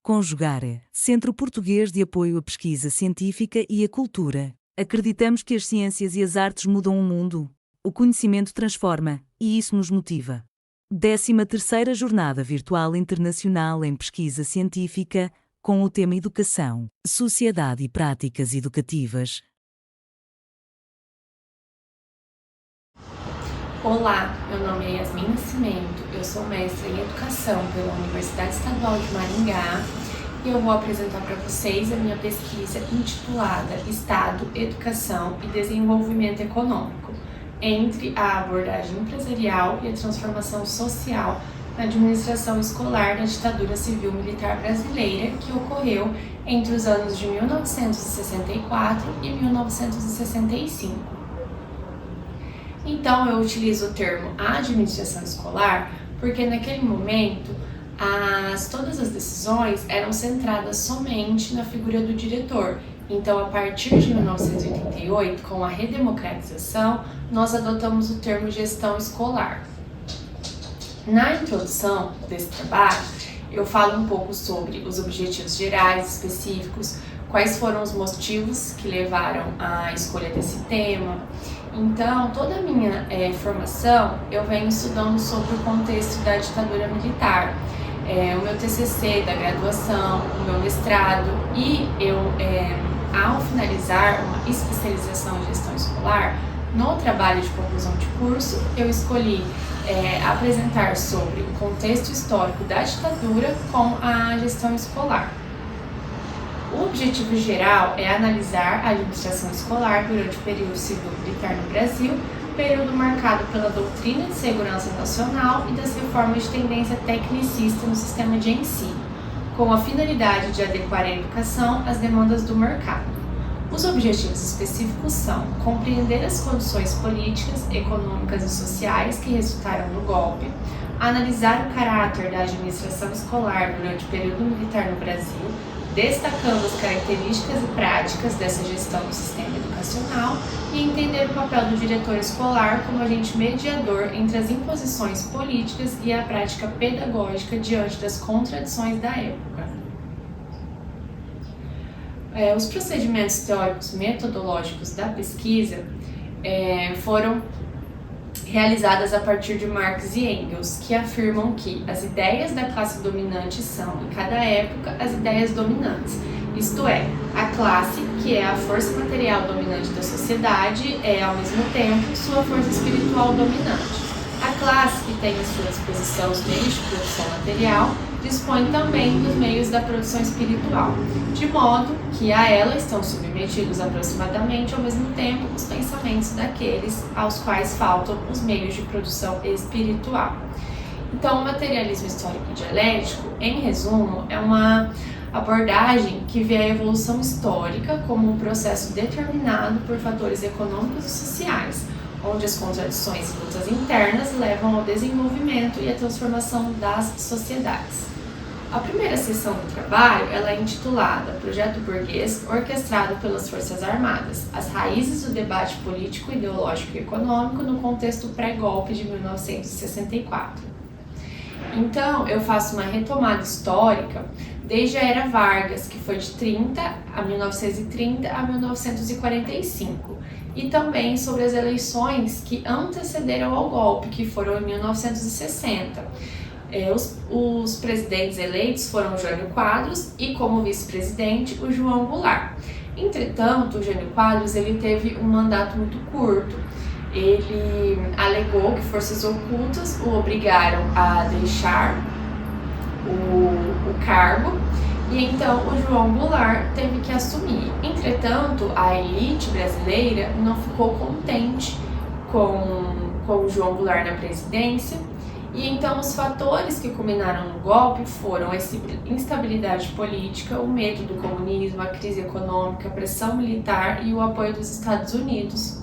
Conjugar, Centro Português de Apoio à Pesquisa Científica e à Cultura. Acreditamos que as ciências e as artes mudam o mundo. O conhecimento transforma, e isso nos motiva. 13ª Jornada Virtual Internacional em Pesquisa Científica, com o tema Educação, Sociedade e Práticas Educativas. Olá, meu nome é Yasmin Nascimento, eu sou mestra em Educação pela Universidade Estadual de Maringá e eu vou apresentar para vocês a minha pesquisa intitulada Estado, Educação e Desenvolvimento Econômico, entre a abordagem empresarial e a transformação social na administração escolar da ditadura civil-militar brasileira que ocorreu entre os anos de 1964 e 1965. Então, eu utilizo o termo administração escolar porque naquele momento todas as decisões eram centradas somente na figura do diretor. Então, a partir de 1988, com a redemocratização, nós adotamos o termo gestão escolar. Na introdução desse trabalho, eu falo um pouco sobre os objetivos gerais específicos, quais foram os motivos que levaram à escolha desse tema. Então, toda a minha formação, eu venho estudando sobre o contexto da ditadura militar. O meu TCC da graduação, o meu mestrado e eu, ao finalizar uma especialização em gestão escolar, no trabalho de conclusão de curso, eu escolhi apresentar sobre o contexto histórico da ditadura com a gestão escolar. O objetivo geral é analisar a administração escolar durante o período civil-militar no Brasil, período marcado pela doutrina de segurança nacional e das reformas de tendência tecnicista no sistema de ensino, com a finalidade de adequar a educação às demandas do mercado. Os objetivos específicos são compreender as condições políticas, econômicas e sociais que resultaram no golpe, analisar o caráter da administração escolar durante o período militar no Brasil, destacando as características e práticas dessa gestão do sistema educacional e entender o papel do diretor escolar como agente mediador entre as imposições políticas e a prática pedagógica diante das contradições da época. Os procedimentos teóricos metodológicos da pesquisa foram realizadas a partir de Marx e Engels, que afirmam que as ideias da classe dominante são, em cada época, as ideias dominantes. Isto é, a classe, que é a força material dominante da sociedade, é, ao mesmo tempo, sua força espiritual dominante. A classe, que tem à sua disposição os meios de produção material, dispõe também dos meios da produção espiritual, de modo que a ela estão submetidos aproximadamente ao mesmo tempo os pensamentos daqueles aos quais faltam os meios de produção espiritual. Então, o materialismo histórico dialético, em resumo, é uma abordagem que vê a evolução histórica como um processo determinado por fatores econômicos e sociais, onde as contradições e lutas internas levam ao desenvolvimento e à transformação das sociedades. A primeira seção do trabalho ela é intitulada Projeto Burguês Orquestrado pelas Forças Armadas, as raízes do debate político, ideológico e econômico no contexto pré-golpe de 1964. Então, eu faço uma retomada histórica desde a Era Vargas, que foi de 1930 a 1945, e também sobre as eleições que antecederam ao golpe, que foram em 1960. Os presidentes eleitos foram o Jânio Quadros e, como vice-presidente, o João Goulart. Entretanto, o Jânio Quadros ele teve um mandato muito curto. Ele alegou que forças ocultas o obrigaram a deixar o cargo e então o João Goulart teve que assumir. Entretanto, a elite brasileira não ficou contente com o João Goulart na presidência. E então os fatores que culminaram no golpe foram a instabilidade política, o medo do comunismo, a crise econômica, a pressão militar e o apoio dos Estados Unidos.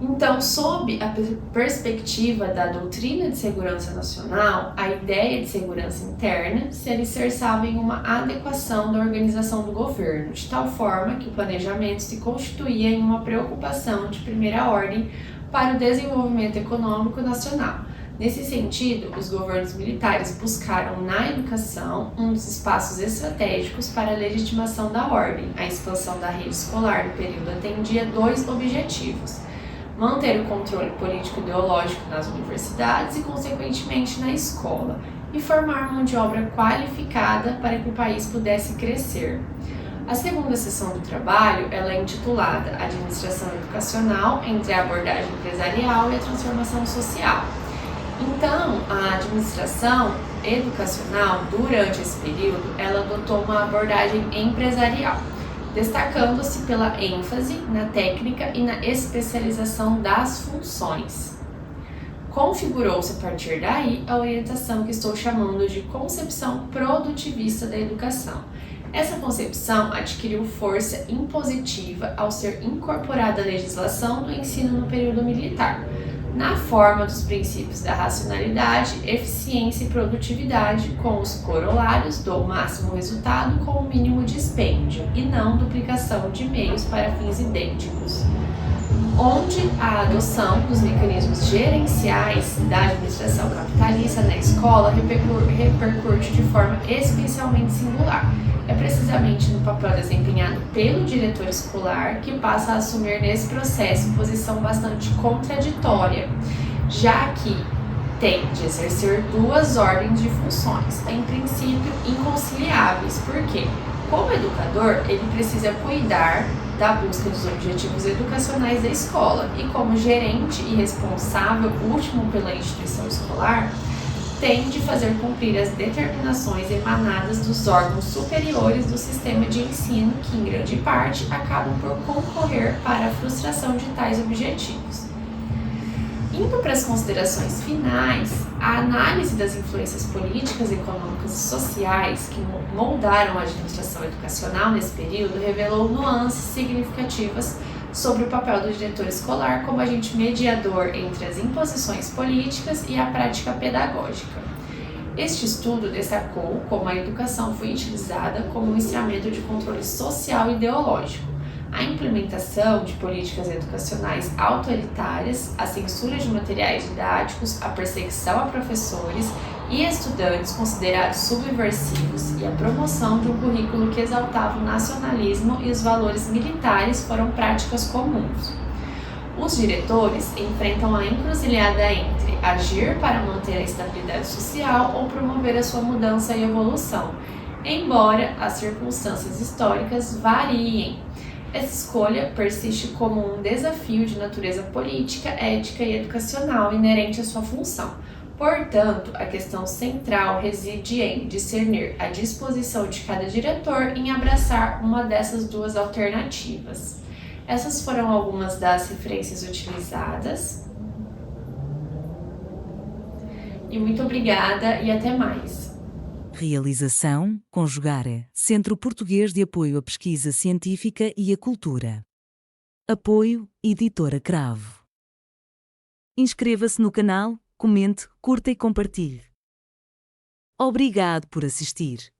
Então, sob a perspectiva da doutrina de segurança nacional, a ideia de segurança interna se alicerçava em uma adequação da organização do governo, de tal forma que o planejamento se constituía em uma preocupação de primeira ordem para o desenvolvimento econômico nacional, Nesse sentido, os governos militares buscaram na educação um dos espaços estratégicos para a legitimação da ordem. A expansão da rede escolar no período atendia dois objetivos: manter o controle político-ideológico nas universidades e, consequentemente, na escola, e formar mão de obra qualificada para que o país pudesse crescer. A segunda seção do trabalho ela é intitulada Administração Educacional entre a abordagem empresarial e a transformação social. Então, a administração educacional, durante esse período, ela adotou uma abordagem empresarial, destacando-se pela ênfase na técnica e na especialização das funções. Configurou-se a partir daí a orientação que estou chamando de concepção produtivista da educação. Essa concepção adquiriu força impositiva ao ser incorporada à legislação do ensino no período militar, na forma dos princípios da racionalidade, eficiência e produtividade, com os corolários do máximo resultado com o mínimo dispêndio, e não duplicação de meios para fins idênticos, onde a adoção dos mecanismos gerenciais da administração capitalista na escola repercute de forma especialmente singular. É precisamente no papel desempenhado pelo diretor escolar que passa a assumir nesse processo posição bastante contraditória, já que tem de exercer duas ordens de funções, em princípio inconciliáveis, porque, como educador, ele precisa cuidar da busca dos objetivos educacionais da escola e, como gerente e responsável último pela instituição escolar, tem de fazer cumprir as determinações emanadas dos órgãos superiores do sistema de ensino, que, em grande parte, acabam por concorrer para a frustração de tais objetivos. Indo para as considerações finais, a análise das influências políticas, econômicas e sociais que moldaram a administração educacional nesse período revelou nuances significativas sobre o papel do diretor escolar como agente mediador entre as imposições políticas e a prática pedagógica. Este estudo destacou como a educação foi utilizada como um instrumento de controle social e ideológico, a implementação de políticas educacionais autoritárias, a censura de materiais didáticos, a perseguição a professores e estudantes considerados subversivos e a promoção de um currículo que exaltava o nacionalismo e os valores militares foram práticas comuns. Os diretores enfrentam a encruzilhada entre agir para manter a estabilidade social ou promover a sua mudança e evolução, embora as circunstâncias históricas variem. Essa escolha persiste como um desafio de natureza política, ética e educacional inerente à sua função. Portanto, a questão central reside em discernir a disposição de cada diretor em abraçar uma dessas duas alternativas. Essas foram algumas das referências utilizadas. E muito obrigada e até mais. Realização, Conjugare, Centro Português de Apoio à Pesquisa Científica e à Cultura. Apoio, Editora Cravo. Inscreva-se no canal, comente, curta e compartilhe. Obrigado por assistir.